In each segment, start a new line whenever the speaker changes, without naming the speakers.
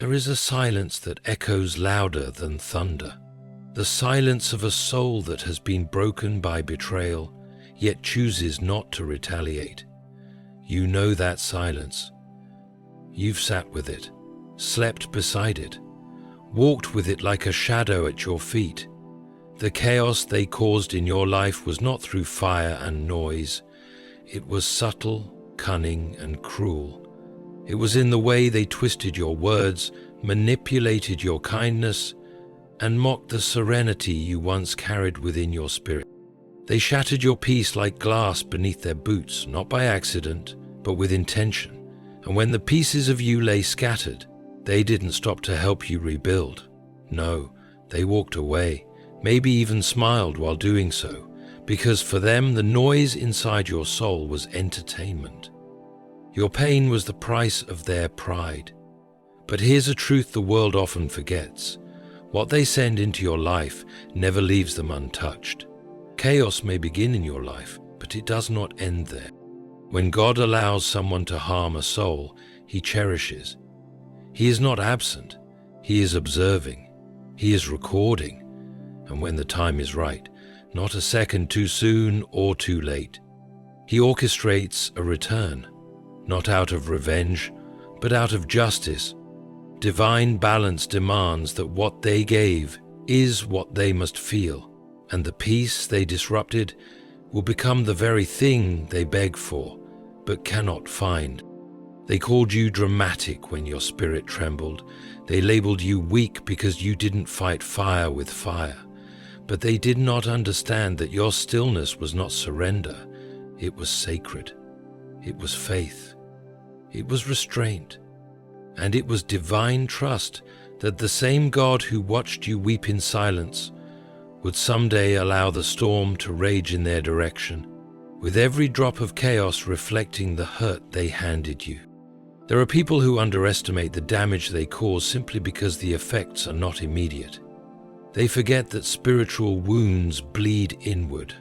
There is a silence that echoes louder than thunder, the silence of a soul that has been broken by betrayal, yet chooses not to retaliate. You know that silence. You've sat with it, slept beside it, walked with it like a shadow at your feet. The chaos they caused in your life was not through fire and noise. It was subtle, cunning, and cruel. It was in the way they twisted your words, manipulated your kindness, and mocked the serenity you once carried within your spirit. They shattered your peace like glass beneath their boots, not by accident, but with intention. And when the pieces of you lay scattered, they didn't stop to help you rebuild. No, they walked away, maybe even smiled while doing so, because for them the noise inside your soul was entertainment. Your pain was the price of their pride. But here's a truth the world often forgets. What they send into your life never leaves them untouched. Chaos may begin in your life, but it does not end there. When God allows someone to harm a soul, He cherishes. He is not absent. He is observing. He is recording. And when the time is right, not a second too soon or too late, He orchestrates a return, not out of revenge, but out of justice. Divine balance demands that what they gave is what they must feel, and the peace they disrupted will become the very thing they beg for, but cannot find. They called you dramatic when your spirit trembled. They labeled you weak because you didn't fight fire with fire. But they did not understand that your stillness was not surrender. It was sacred. It was faith. It was restraint. And it was divine trust that the same God who watched you weep in silence would someday allow the storm to rage in their direction, with every drop of chaos reflecting the hurt they handed you. There are people who underestimate the damage they cause simply because the effects are not immediate. They forget that spiritual wounds bleed inward,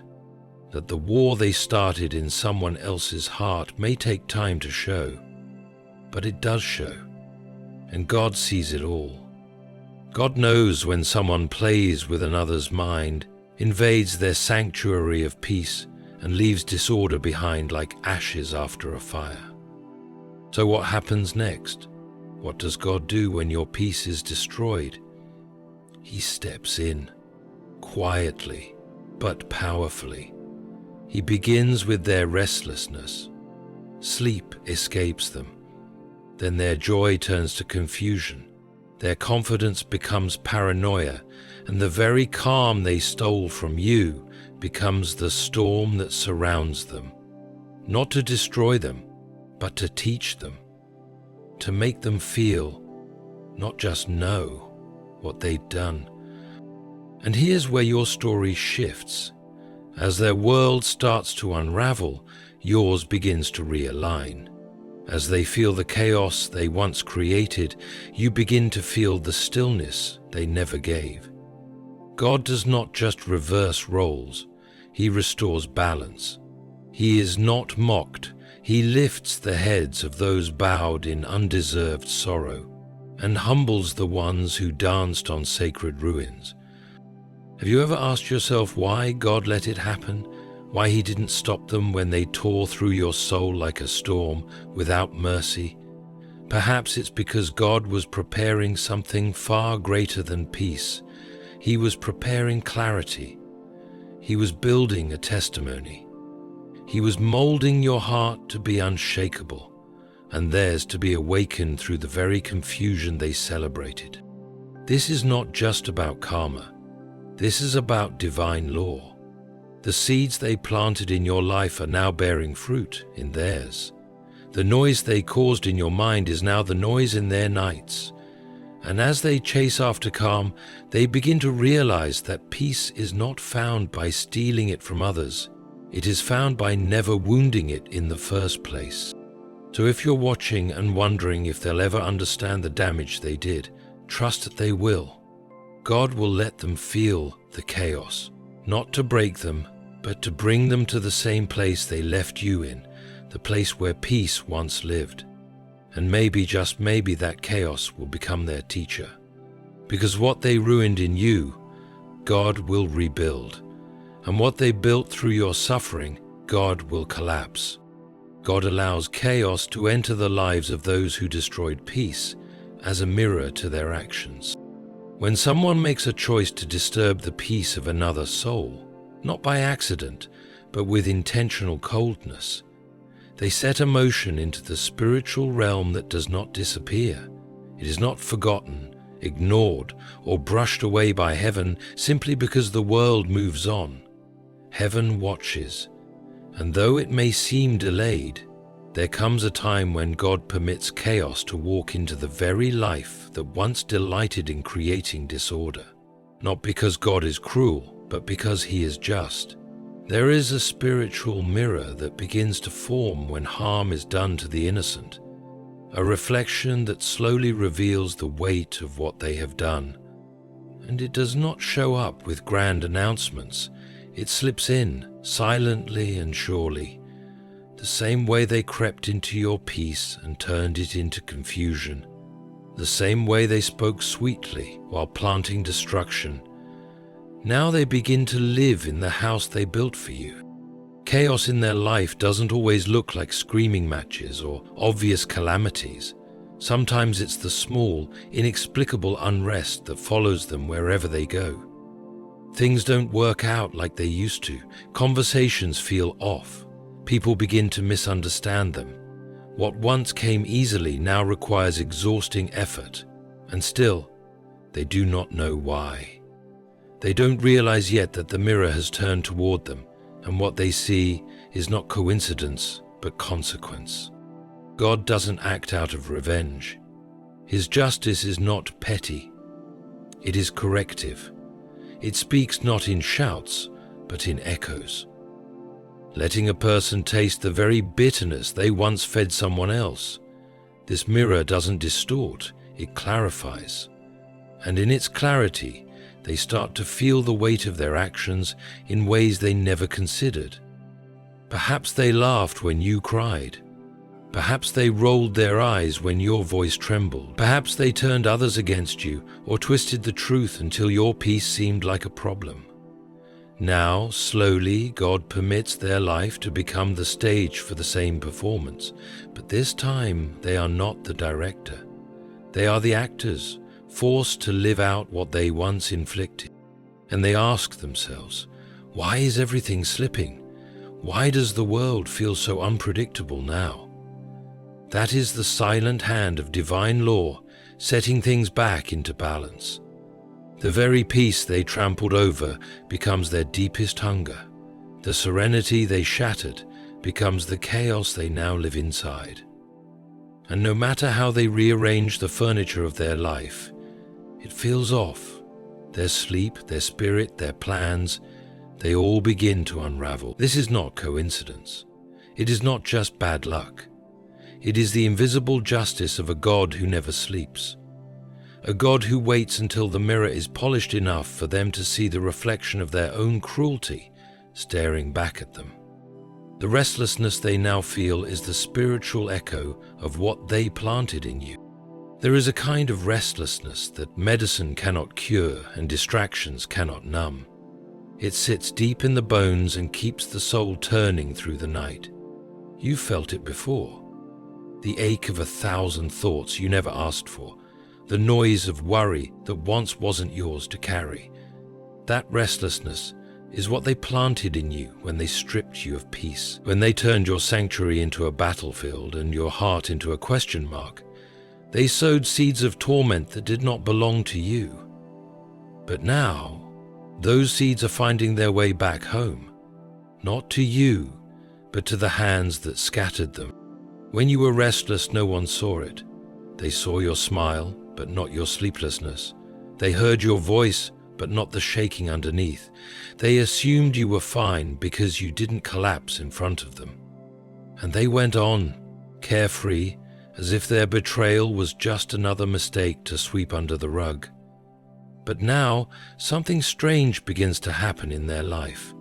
that the war they started in someone else's heart may take time to show, but it does show, and God sees it all. God knows when someone plays with another's mind, invades their sanctuary of peace, and leaves disorder behind like ashes after a fire. So what happens next? What does God do when your peace is destroyed? He steps in, quietly, but powerfully. He begins with their restlessness. Sleep escapes them. Then their joy turns to confusion. Their confidence becomes paranoia, and the very calm they stole from you becomes the storm that surrounds them. Not to destroy them, but to teach them. To make them feel, not just know, what they've done. And here's where your story shifts. As their world starts to unravel, yours begins to realign. As they feel the chaos they once created, you begin to feel the stillness they never gave. God does not just reverse roles, He restores balance. He is not mocked. He lifts the heads of those bowed in undeserved sorrow, and humbles the ones who danced on sacred ruins. Have you ever asked yourself why God let it happen? Why He didn't stop them when they tore through your soul like a storm without mercy? Perhaps it's because God was preparing something far greater than peace. He was preparing clarity. He was building a testimony. He was molding your heart to be unshakable, and theirs to be awakened through the very confusion they celebrated. This is not just about karma. This is about divine law. The seeds they planted in your life are now bearing fruit in theirs. The noise they caused in your mind is now the noise in their nights. And as they chase after calm, they begin to realize that peace is not found by stealing it from others. It is found by never wounding it in the first place. So if you're watching and wondering if they'll ever understand the damage they did, trust that they will. God will let them feel the chaos, not to break them, but to bring them to the same place they left you in, the place where peace once lived. And maybe, just maybe, that chaos will become their teacher. Because what they ruined in you, God will rebuild. And what they built through your suffering, God will collapse. God allows chaos to enter the lives of those who destroyed peace as a mirror to their actions. When someone makes a choice to disturb the peace of another soul, not by accident, but with intentional coldness, they set emotion into the spiritual realm that does not disappear. It is not forgotten, ignored, or brushed away by heaven simply because the world moves on. Heaven watches, and though it may seem delayed, there comes a time when God permits chaos to walk into the very life that once delighted in creating disorder. Not because God is cruel, but because He is just. There is a spiritual mirror that begins to form when harm is done to the innocent, a reflection that slowly reveals the weight of what they have done. And it does not show up with grand announcements. It slips in, silently and surely, the same way they crept into your peace and turned it into confusion, the same way they spoke sweetly while planting destruction. Now they begin to live in the house they built for you. Chaos in their life doesn't always look like screaming matches or obvious calamities. Sometimes it's the small, inexplicable unrest that follows them wherever they go. Things don't work out like they used to. Conversations feel off. People begin to misunderstand them. What once came easily now requires exhausting effort, and still, they do not know why. They don't realize yet that the mirror has turned toward them, and what they see is not coincidence, but consequence. God doesn't act out of revenge. His justice is not petty. It is corrective. It speaks not in shouts, but in echoes. Letting a person taste the very bitterness they once fed someone else. This mirror doesn't distort, it clarifies. And in its clarity, they start to feel the weight of their actions in ways they never considered. Perhaps they laughed when you cried. Perhaps they rolled their eyes when your voice trembled. Perhaps they turned others against you or twisted the truth until your peace seemed like a problem. Now, slowly, God permits their life to become the stage for the same performance, but this time they are not the director. They are the actors, forced to live out what they once inflicted. And they ask themselves, why is everything slipping? Why does the world feel so unpredictable now? That is the silent hand of divine law setting things back into balance. The very peace they trampled over becomes their deepest hunger. The serenity they shattered becomes the chaos they now live inside. And no matter how they rearrange the furniture of their life, it feels off. Their sleep, their spirit, their plans, they all begin to unravel. This is not coincidence. It is not just bad luck. It is the invisible justice of a God who never sleeps. A God who waits until the mirror is polished enough for them to see the reflection of their own cruelty staring back at them. The restlessness they now feel is the spiritual echo of what they planted in you. There is a kind of restlessness that medicine cannot cure and distractions cannot numb. It sits deep in the bones and keeps the soul turning through the night. You felt it before. The ache of 1,000 thoughts you never asked for. The noise of worry that once wasn't yours to carry. That restlessness is what they planted in you when they stripped you of peace, when they turned your sanctuary into a battlefield and your heart into a question mark. They sowed seeds of torment that did not belong to you. But now, those seeds are finding their way back home, not to you, but to the hands that scattered them. When you were restless, no one saw it. They saw your smile, but not your sleeplessness. They heard your voice, but not the shaking underneath. They assumed you were fine because you didn't collapse in front of them. And they went on, carefree, as if their betrayal was just another mistake to sweep under the rug. But now, something strange begins to happen in their life.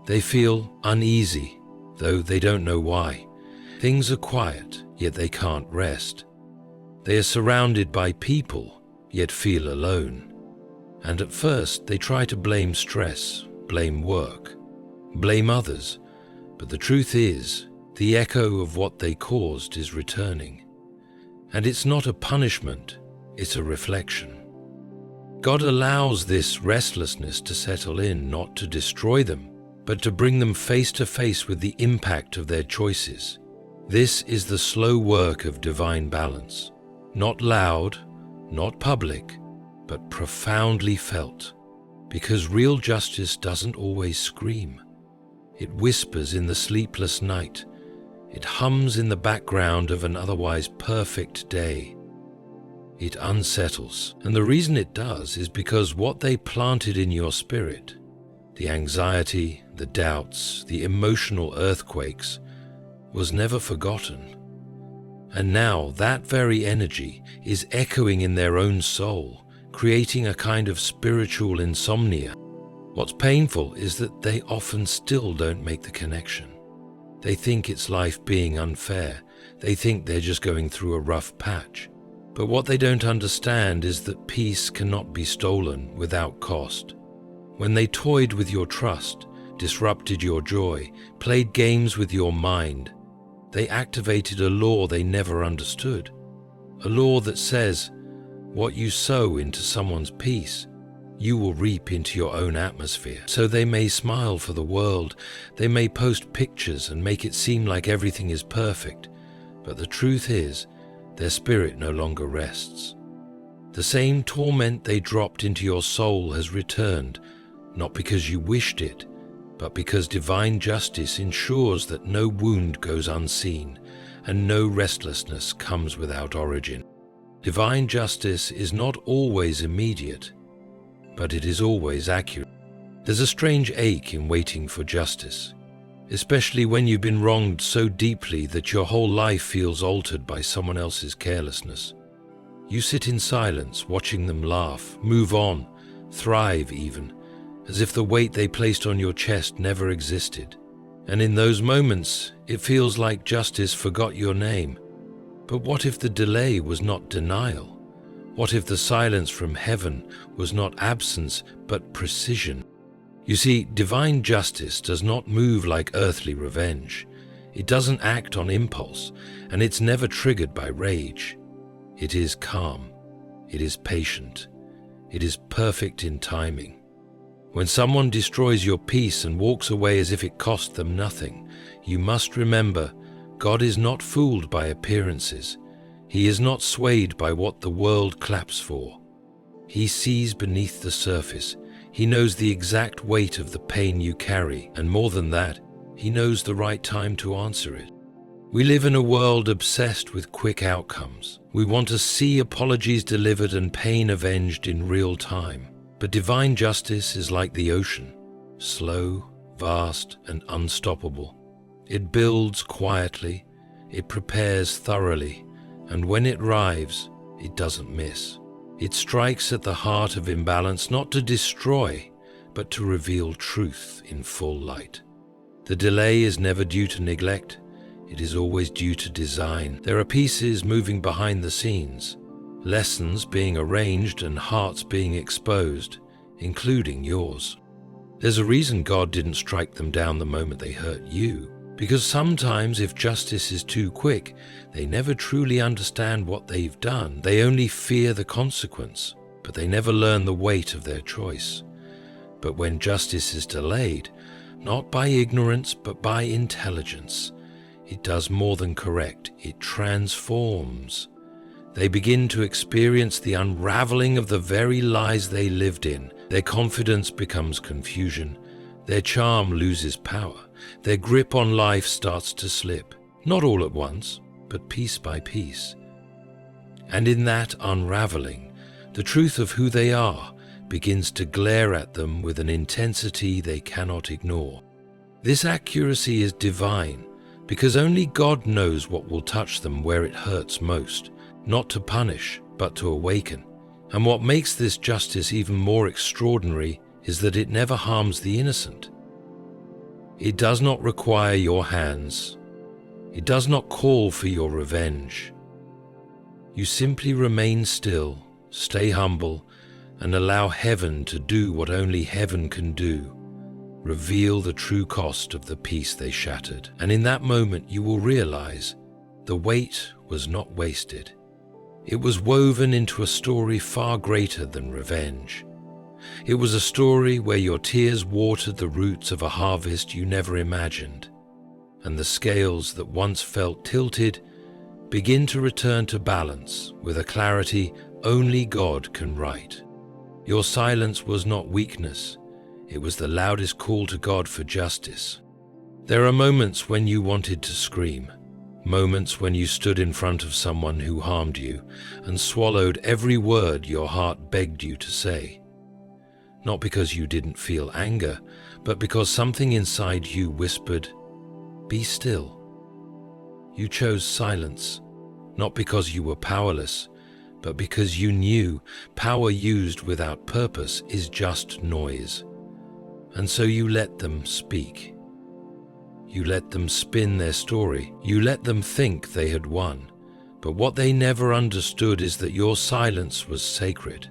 They feel uneasy, though they don't know why. Things are quiet, yet they can't rest. They are surrounded by people, yet feel alone. And at first they try to blame stress, blame work, blame others, but the truth is, the echo of what they caused is returning. And it's not a punishment, it's a reflection. God allows this restlessness to settle in, not to destroy them, but to bring them face to face with the impact of their choices. This is the slow work of divine balance. Not loud, not public, but profoundly felt. Because real justice doesn't always scream. It whispers in the sleepless night. It hums in the background of an otherwise perfect day. It unsettles, and the reason it does is because what they planted in your spirit, the anxiety, the doubts, the emotional earthquakes, was never forgotten. And now that very energy is echoing in their own soul, creating a kind of spiritual insomnia. What's painful is that they often still don't make the connection. They think it's life being unfair. They think they're just going through a rough patch. But what they don't understand is that peace cannot be stolen without cost. When they toyed with your trust, disrupted your joy, played games with your mind, they activated a law they never understood. A law that says, what you sow into someone's peace, you will reap into your own atmosphere. So they may smile for the world, they may post pictures and make it seem like everything is perfect, but the truth is, their spirit no longer rests. The same torment they dropped into your soul has returned, not because you wished it, but because divine justice ensures that no wound goes unseen and no restlessness comes without origin. Divine justice is not always immediate, but it is always accurate. There's a strange ache in waiting for justice, especially when you've been wronged so deeply that your whole life feels altered by someone else's carelessness. You sit in silence, watching them laugh, move on, thrive even, as if the weight they placed on your chest never existed. And in those moments, it feels like justice forgot your name. But what if the delay was not denial? What if the silence from heaven was not absence, but precision? You see, divine justice does not move like earthly revenge. It doesn't act on impulse, and it's never triggered by rage. It is calm. It is patient. It is perfect in timing. When someone destroys your peace and walks away as if it cost them nothing, you must remember, God is not fooled by appearances. He is not swayed by what the world claps for. He sees beneath the surface. He knows the exact weight of the pain you carry, and more than that, he knows the right time to answer it. We live in a world obsessed with quick outcomes. We want to see apologies delivered and pain avenged in real time. But divine justice is like the ocean, slow, vast, and unstoppable. It builds quietly, it prepares thoroughly, and when it arrives, it doesn't miss. It strikes at the heart of imbalance, not to destroy, but to reveal truth in full light. The delay is never due to neglect, it is always due to design. There are pieces moving behind the scenes, lessons being arranged and hearts being exposed, including yours. There's a reason God didn't strike them down the moment they hurt you, because sometimes if justice is too quick, they never truly understand what they've done. They only fear the consequence, but they never learn the weight of their choice. But when justice is delayed, not by ignorance but by intelligence, it does more than correct, it transforms. They begin to experience the unraveling of the very lies they lived in. Their confidence becomes confusion. Their charm loses power. Their grip on life starts to slip. Not all at once, but piece by piece. And in that unraveling, the truth of who they are begins to glare at them with an intensity they cannot ignore. This accuracy is divine, because only God knows what will touch them where it hurts most. Not to punish, but to awaken. And what makes this justice even more extraordinary is that it never harms the innocent. It does not require your hands. It does not call for your revenge. You simply remain still, stay humble, and allow heaven to do what only heaven can do. Reveal the true cost of the peace they shattered. And in that moment you will realize the weight was not wasted. It was woven into a story far greater than revenge. It was a story where your tears watered the roots of a harvest you never imagined, and the scales that once felt tilted begin to return to balance with a clarity only God can write. Your silence was not weakness, it was the loudest call to God for justice. There are moments when you wanted to scream, moments when you stood in front of someone who harmed you and swallowed every word your heart begged you to say. Not because you didn't feel anger, but because something inside you whispered, "Be still." You chose silence, not because you were powerless, but because you knew power used without purpose is just noise. And so you let them speak. You let them spin their story. You let them think they had won. But what they never understood is that your silence was sacred.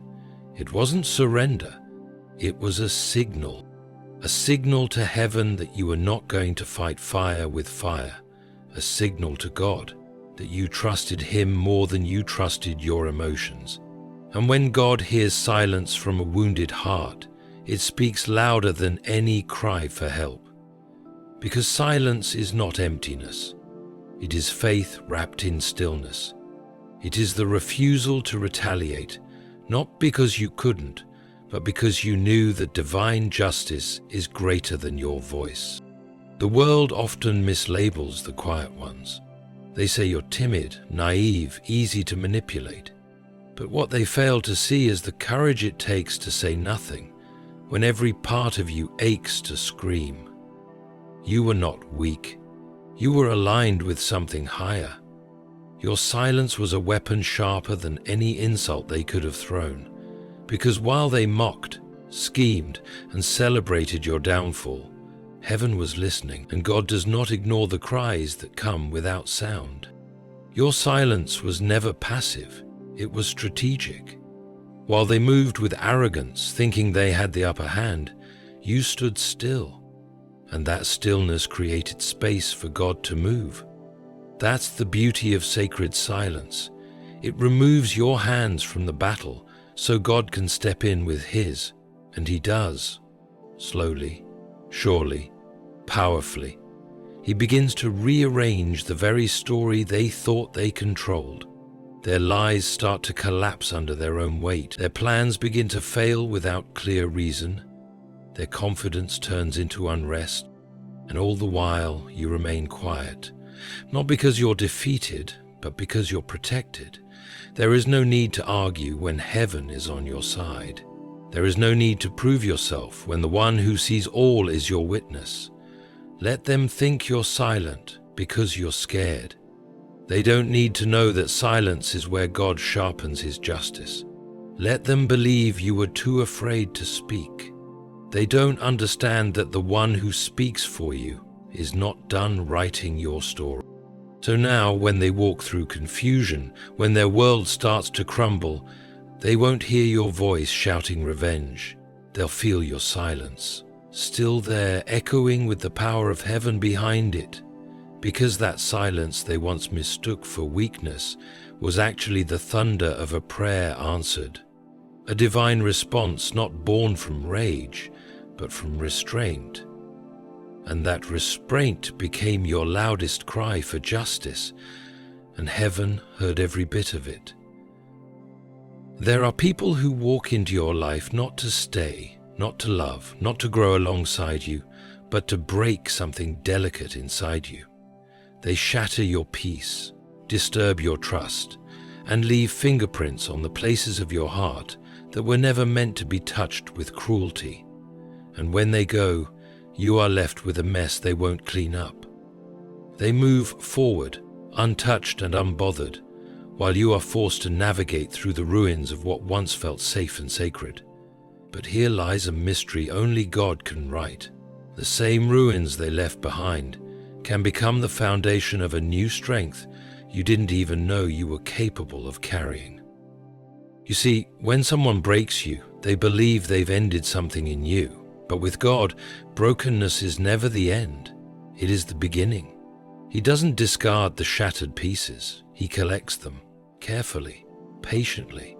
It wasn't surrender. It was a signal to heaven that you were not going to fight fire with fire, a signal to God that you trusted Him more than you trusted your emotions. And when God hears silence from a wounded heart, it speaks louder than any cry for help. Because silence is not emptiness. It is faith wrapped in stillness. It is the refusal to retaliate, not because you couldn't, but because you knew that divine justice is greater than your voice. The world often mislabels the quiet ones. They say you're timid, naive, easy to manipulate. But what they fail to see is the courage it takes to say nothing when every part of you aches to scream. You were not weak. You were aligned with something higher. Your silence was a weapon sharper than any insult they could have thrown. Because while they mocked, schemed, and celebrated your downfall, heaven was listening, and God does not ignore the cries that come without sound. Your silence was never passive, it was strategic. While they moved with arrogance, thinking they had the upper hand, you stood still, and that stillness created space for God to move. That's the beauty of sacred silence. It removes your hands from the battle so God can step in with His, and He does, slowly, surely, powerfully. He begins to rearrange the very story they thought they controlled. Their lies start to collapse under their own weight. Their plans begin to fail without clear reason. Their confidence turns into unrest. And all the while, you remain quiet. Not because you're defeated, but because you're protected. There is no need to argue when heaven is on your side. There is no need to prove yourself when the one who sees all is your witness. Let them think you're silent because you're scared. They don't need to know that silence is where God sharpens His justice. Let them believe you were too afraid to speak. They don't understand that the one who speaks for you is not done writing your story. So now, when they walk through confusion, when their world starts to crumble, they won't hear your voice shouting revenge. They'll feel your silence, still there, echoing with the power of heaven behind it. Because that silence they once mistook for weakness was actually the thunder of a prayer answered. A divine response not born from rage, but from restraint. And that restraint became your loudest cry for justice, and heaven heard every bit of it. There are people who walk into your life not to stay, not to love, not to grow alongside you, but to break something delicate inside you. They shatter your peace, disturb your trust, and leave fingerprints on the places of your heart that were never meant to be touched with cruelty. And when they go, you are left with a mess they won't clean up. They move forward, untouched and unbothered, while you are forced to navigate through the ruins of what once felt safe and sacred. But here lies a mystery only God can write. The same ruins they left behind can become the foundation of a new strength you didn't even know you were capable of carrying. You see, when someone breaks you, they believe they've ended something in you. But with God, brokenness is never the end. It is the beginning. He doesn't discard the shattered pieces. He collects them carefully, patiently.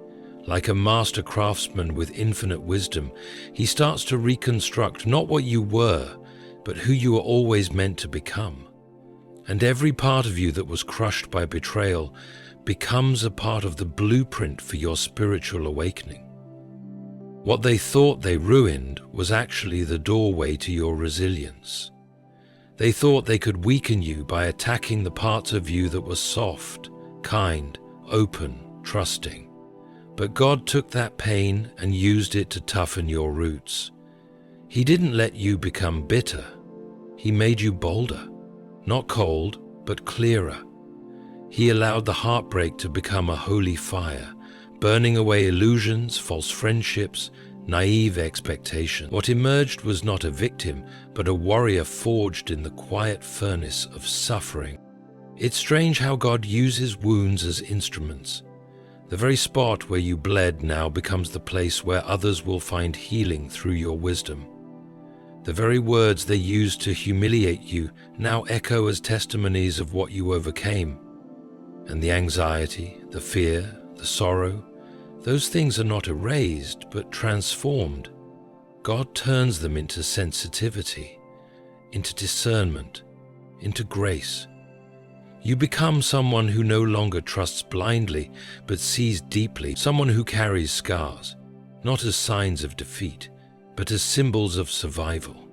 Like a master craftsman with infinite wisdom, he starts to reconstruct not what you were, but who you were always meant to become. And every part of you that was crushed by betrayal becomes a part of the blueprint for your spiritual awakening. What they thought they ruined was actually the doorway to your resilience. They thought they could weaken you by attacking the parts of you that were soft, kind, open, trusting. But God took that pain and used it to toughen your roots. He didn't let you become bitter. He made you bolder, not cold, but clearer. He allowed the heartbreak to become a holy fire, burning away illusions, false friendships, naive expectations. What emerged was not a victim, but a warrior forged in the quiet furnace of suffering. It's strange how God uses wounds as instruments. The very spot where you bled now becomes the place where others will find healing through your wisdom. The very words they used to humiliate you now echo as testimonies of what you overcame. And the anxiety, the fear, the sorrow, those things are not erased, but transformed. God turns them into sensitivity, into discernment, into grace. You become someone who no longer trusts blindly, but sees deeply, someone who carries scars, not as signs of defeat, but as symbols of survival.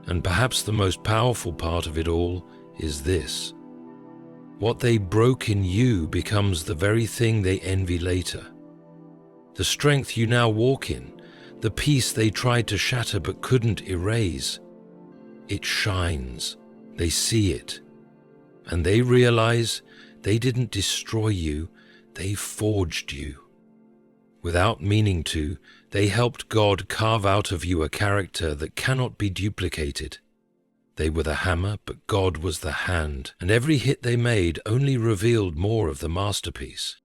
And perhaps the most powerful part of it all is this. What they broke in you becomes the very thing they envy later. The strength you now walk in, the peace they tried to shatter but couldn't erase. It shines. They see it. And they realize they didn't destroy you, they forged you. Without meaning to, they helped God carve out of you a character that cannot be duplicated. They were the hammer, but God was the hand, and every hit they made only revealed more of the masterpiece.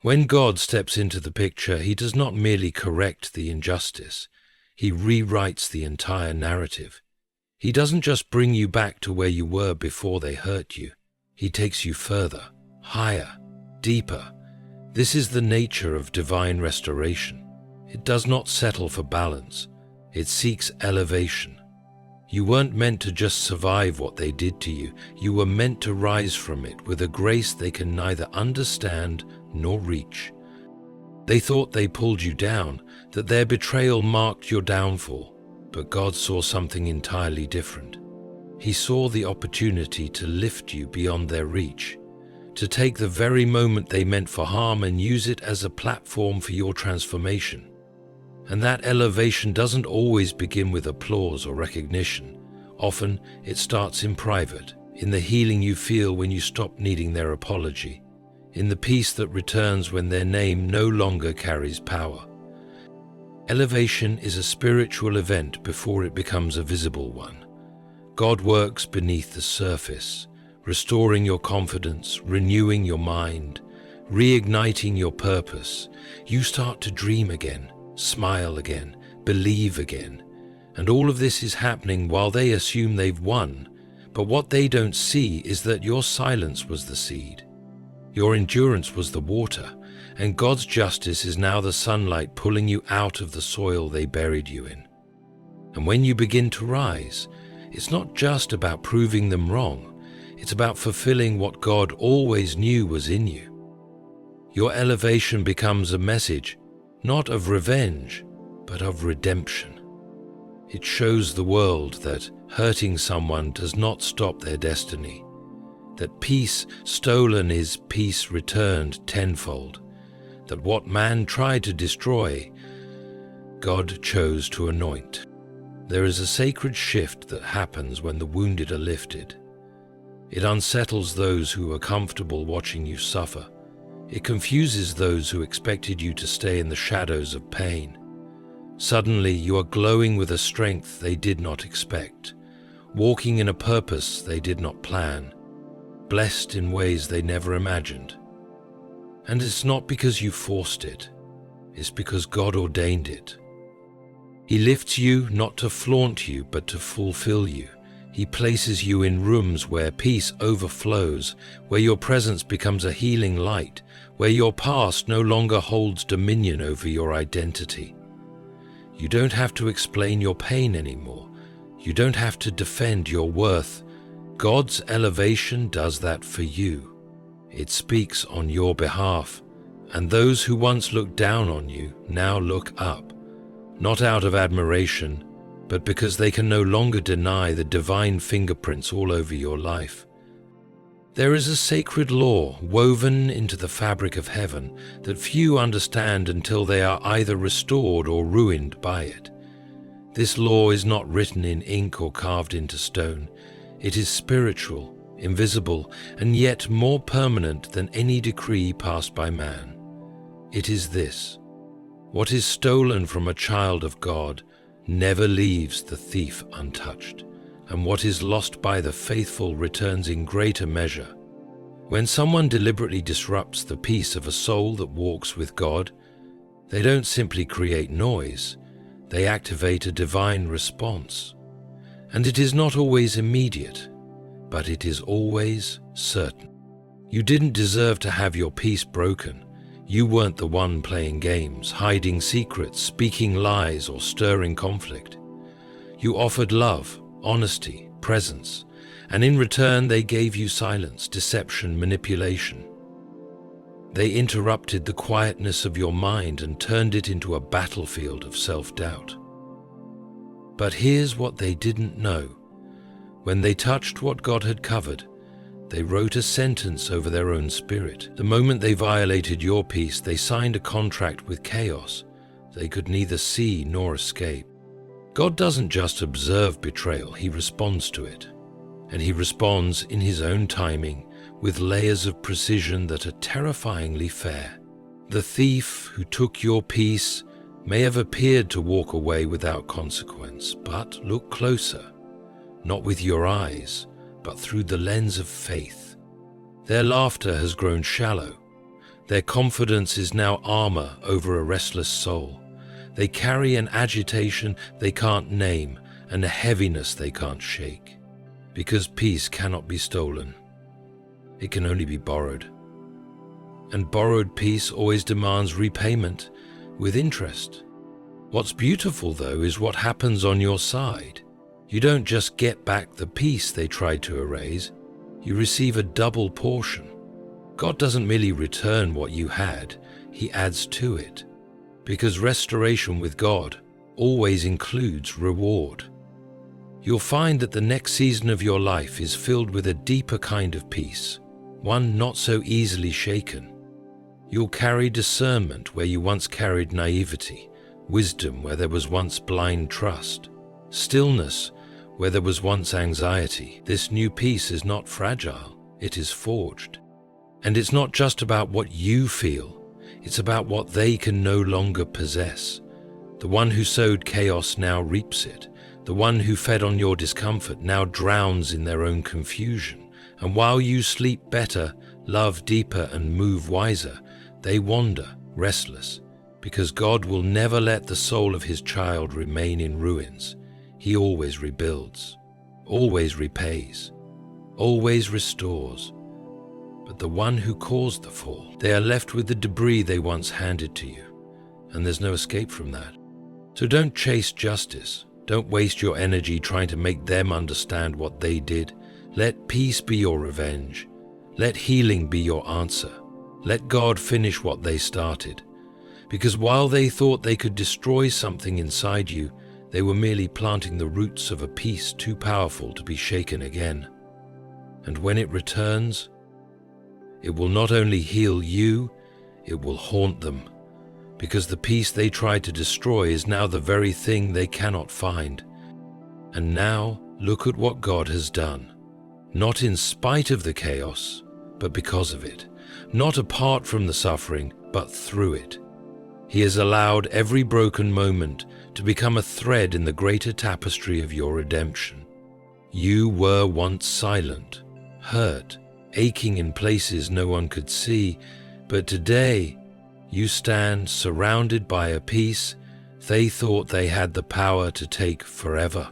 When God steps into the picture, he does not merely correct the injustice, he rewrites the entire narrative. He doesn't just bring you back to where you were before they hurt you. He takes you further, higher, deeper. This is the nature of divine restoration. It does not settle for balance. It seeks elevation. You weren't meant to just survive what they did to you. You were meant to rise from it with a grace they can neither understand nor reach. They thought they pulled you down, that their betrayal marked your downfall, but God saw something entirely different. He saw the opportunity to lift you beyond their reach, to take the very moment they meant for harm and use it as a platform for your transformation. And that elevation doesn't always begin with applause or recognition. Often it starts in private, in the healing you feel when you stop needing their apology, in the peace that returns when their name no longer carries power. Elevation is a spiritual event before it becomes a visible one. God works beneath the surface, restoring your confidence, renewing your mind, reigniting your purpose. You start to dream again, smile again, believe again. And all of this is happening while they assume they've won. But what they don't see is that your silence was the seed. Your endurance was the water, and God's justice is now the sunlight pulling you out of the soil they buried you in. And when you begin to rise, it's not just about proving them wrong, it's about fulfilling what God always knew was in you. Your elevation becomes a message, not of revenge, but of redemption. It shows the world that hurting someone does not stop their destiny, that peace stolen is peace returned tenfold, that what man tried to destroy, God chose to anoint. There is a sacred shift that happens when the wounded are lifted. It unsettles those who are comfortable watching you suffer. It confuses those who expected you to stay in the shadows of pain. Suddenly you are glowing with a strength they did not expect. walking in a purpose they did not plan, blessed in ways they never imagined. And it's not because you forced it, it's because God ordained it. He lifts you not to flaunt you, but to fulfill you. He places you in rooms where peace overflows, where your presence becomes a healing light, where your past no longer holds dominion over your identity. You don't have to explain your pain anymore. You don't have to defend your worth. God's elevation does that for you. It speaks on your behalf, and those who once looked down on you now look up, not out of admiration, but because they can no longer deny the divine fingerprints all over your life. There is a sacred law woven into the fabric of heaven that few understand until they are either restored or ruined by it. This law is not written in ink or carved into stone. It is spiritual, invisible, and yet more permanent than any decree passed by man. It is this: what is stolen from a child of God never leaves the thief untouched, and what is lost by the faithful returns in greater measure. When someone deliberately disrupts the peace of a soul that walks with God, they don't simply create noise, they activate a divine response. And it is not always immediate, but it is always certain. You didn't deserve to have your peace broken. You weren't the one playing games, hiding secrets, speaking lies, or stirring conflict. You offered love, honesty, presence, and in return they gave you silence, deception, manipulation. They interrupted the quietness of your mind and turned it into a battlefield of self-doubt. But here's what they didn't know. When they touched what God had covered, they wrote a sentence over their own spirit. The moment they violated your peace, they signed a contract with chaos they could neither see nor escape. God doesn't just observe betrayal, He responds to it. And He responds in His own timing, with layers of precision that are terrifyingly fair. The thief who took your peace may have appeared to walk away without consequence, but look closer, not with your eyes, but through the lens of faith. Their laughter has grown shallow. Their confidence is now armor over a restless soul. They carry an agitation they can't name and a heaviness they can't shake. Because peace cannot be stolen. It can only be borrowed. And borrowed peace always demands repayment with interest. What's beautiful, though, is what happens on your side. You don't just get back the peace they tried to erase, you receive a double portion. God doesn't merely return what you had, He adds to it. Because restoration with God always includes reward. You'll find that the next season of your life is filled with a deeper kind of peace, one not so easily shaken. You'll carry discernment where you once carried naivety, wisdom where there was once blind trust, stillness where there was once anxiety. This new peace is not fragile, it is forged. And it's not just about what you feel, it's about what they can no longer possess. The one who sowed chaos now reaps it. The one who fed on your discomfort now drowns in their own confusion. And while you sleep better, love deeper, and move wiser, they wander, restless, because God will never let the soul of His child remain in ruins. He always rebuilds, always repays, always restores. But the one who caused the fall, they are left with the debris they once handed to you, and there's no escape from that. So don't chase justice. Don't waste your energy trying to make them understand what they did. Let peace be your revenge. Let healing be your answer. Let God finish what they started. Because while they thought they could destroy something inside you, they were merely planting the roots of a peace too powerful to be shaken again. And when it returns, it will not only heal you, it will haunt them. Because the peace they tried to destroy is now the very thing they cannot find. And now, look at what God has done. Not in spite of the chaos, but because of it. Not apart from the suffering, but through it. He has allowed every broken moment to become a thread in the greater tapestry of your redemption. You were once silent, hurt, aching in places no one could see, but today you stand surrounded by a peace they thought they had the power to take forever.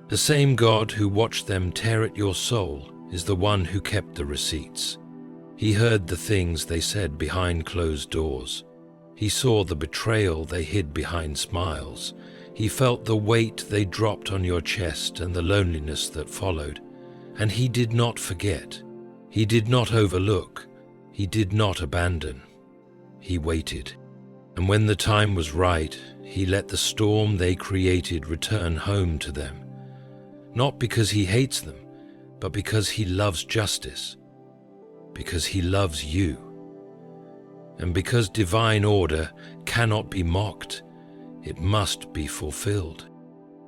The same God who watched them tear at your soul is the one who kept the receipts. He heard the things they said behind closed doors. He saw the betrayal they hid behind smiles. He felt the weight they dropped on your chest and the loneliness that followed. And he did not forget. He did not overlook. He did not abandon. He waited. And when the time was right, he let the storm they created return home to them. Not because he hates them, but because he loves justice. Because he loves you. And because divine order cannot be mocked, it must be fulfilled.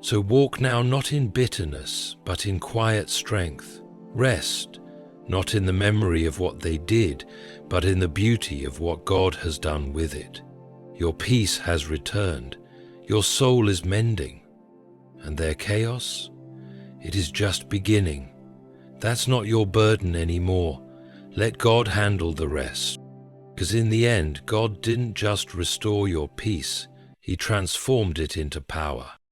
So walk now not in bitterness, but in quiet strength. Rest, not in the memory of what they did, but in the beauty of what God has done with it. Your peace has returned. Your soul is mending. And their chaos? It is just beginning. That's not your burden anymore. Let God handle the rest. Because in the end, God didn't just restore your peace, He transformed it into power.